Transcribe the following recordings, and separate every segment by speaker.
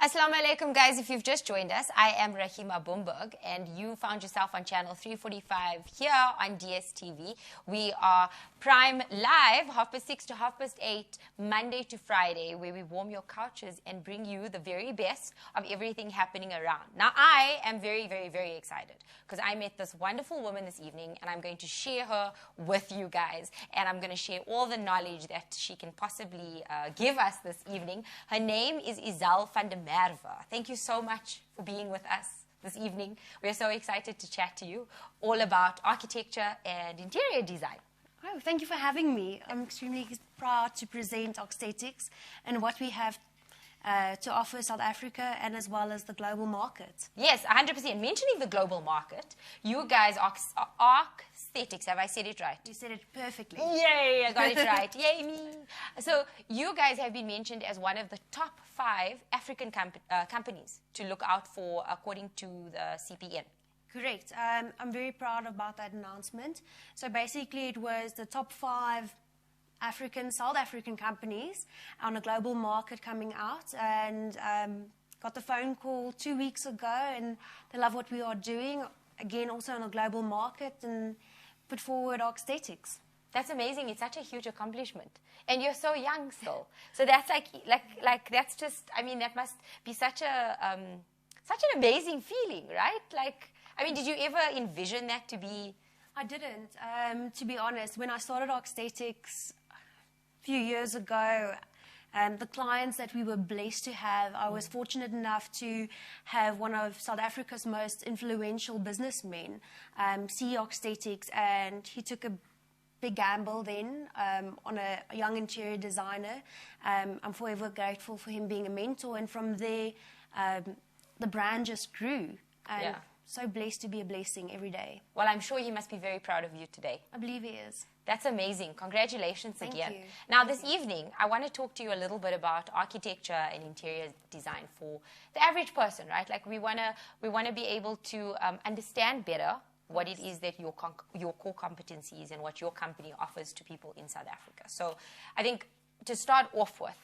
Speaker 1: Assalamu alaikum, guys. If you've just joined us, I am Rahima Boomberg, and you found yourself on channel 345 here on DSTV. We are prime live, 6:30 to 8:30, Monday to Friday, where we warm your couches and bring you the very best of everything happening around. Now, I am very, very, very excited because I met this wonderful woman this evening, and I'm going to share her with you guys, and I'm going to share all the knowledge that she can possibly give us this evening. Her name is Izal van der Merwe. Thank you so much for being with us this evening. We're so excited to chat to you all about architecture and interior design.
Speaker 2: Oh, thank you for having me. I'm extremely proud to present Sthetics and what we have to offer South Africa and as well as the global market.
Speaker 1: Yes, 100%. Mentioning the global market, you guys are Sthetics. Have I said it right?
Speaker 2: You said it perfectly.
Speaker 1: Yay, I got it right. Yay, me. So you guys have been mentioned as one of the top 5 African companies to look out for according to the CPN.
Speaker 2: Correct. I'm very proud about that announcement. So basically it was the top 5 South African companies on a global market coming out, and got the phone call 2 weeks ago, and they love what we are doing, again also on a global market, and put forward Sthetics.
Speaker 1: That's amazing. It's such a huge accomplishment. And you're so young still. So that's like that's just, I mean, that must be such an amazing feeling, right? Like, I mean, did you ever envision that to be?
Speaker 2: I didn't, to be honest. When I started Sthetics a few years ago, the clients that we were blessed to have, I was fortunate enough to have one of South Africa's most influential businessmen see Sthetics, and he took a big gamble then on a young interior designer. I'm forever grateful for him being a mentor, and from there, the brand just grew. And
Speaker 1: yeah.
Speaker 2: So blessed to be a blessing every day.
Speaker 1: Well, I'm sure he must be very proud of you today.
Speaker 2: I believe he is.
Speaker 1: That's amazing. Congratulations again.
Speaker 2: Thank you.
Speaker 1: Now, this evening, I want to talk to you a little bit about architecture and interior design for the average person, right? Like, we want to be able to understand better what it is that your core competencies and what your company offers to people in South Africa. So I think to start off with,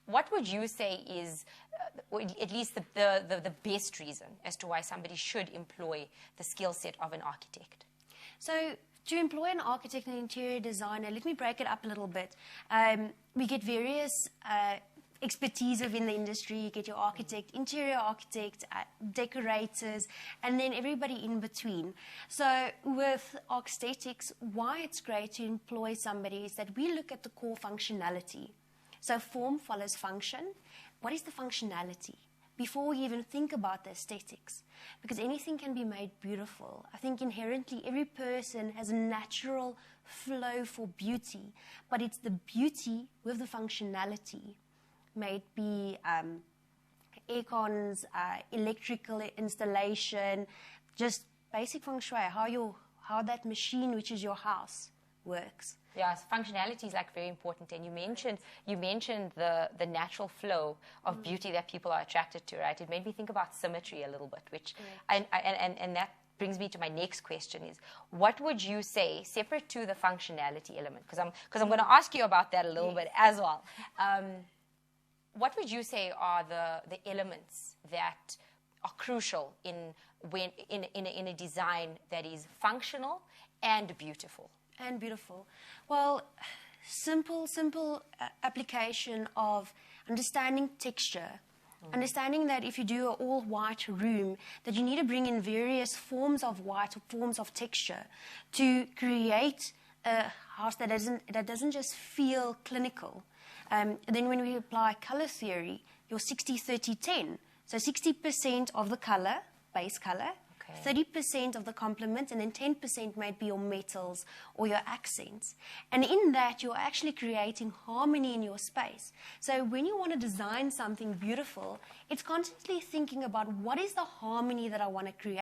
Speaker 1: what would you say is at least the best reason as to why somebody should employ the skill set of an architect?
Speaker 2: So to employ an architect and interior designer, let me break it up a little bit. We get various expertise within the industry. You get your architect, interior architect, decorators, and then everybody in between. So with Sthetics, why it's great to employ somebody is that we look at the core functionality. So form follows function. What is the functionality? Before we even think about the aesthetics, because anything can be made beautiful. I think inherently every person has a natural flow for beauty, but it's the beauty with the functionality. May it be aircons, electrical installation, just basic feng shui, how that machine, which is your house, works.
Speaker 1: Yes, functionality is like very important, and you mentioned the natural flow of beauty that people are attracted to, right? It made me think about symmetry a little bit, which and that brings me to my next question: is what would you say, separate to the functionality element? Because I'm going to ask you about that a little bit as well. What would you say are the elements that are crucial in a design that is functional and beautiful?
Speaker 2: And beautiful. Well, simple application of understanding texture. Understanding that if you do an all-white room, that you need to bring in various forms of white or forms of texture to create a house that doesn't just feel clinical. Then when we apply color theory, your 60-30-10. So 60% of the color, base color, 30% of the complement, and then 10% might be your metals or your accents. And in that, you're actually creating harmony in your space. So when you want to design something beautiful, it's constantly thinking about what is the harmony that I want to create.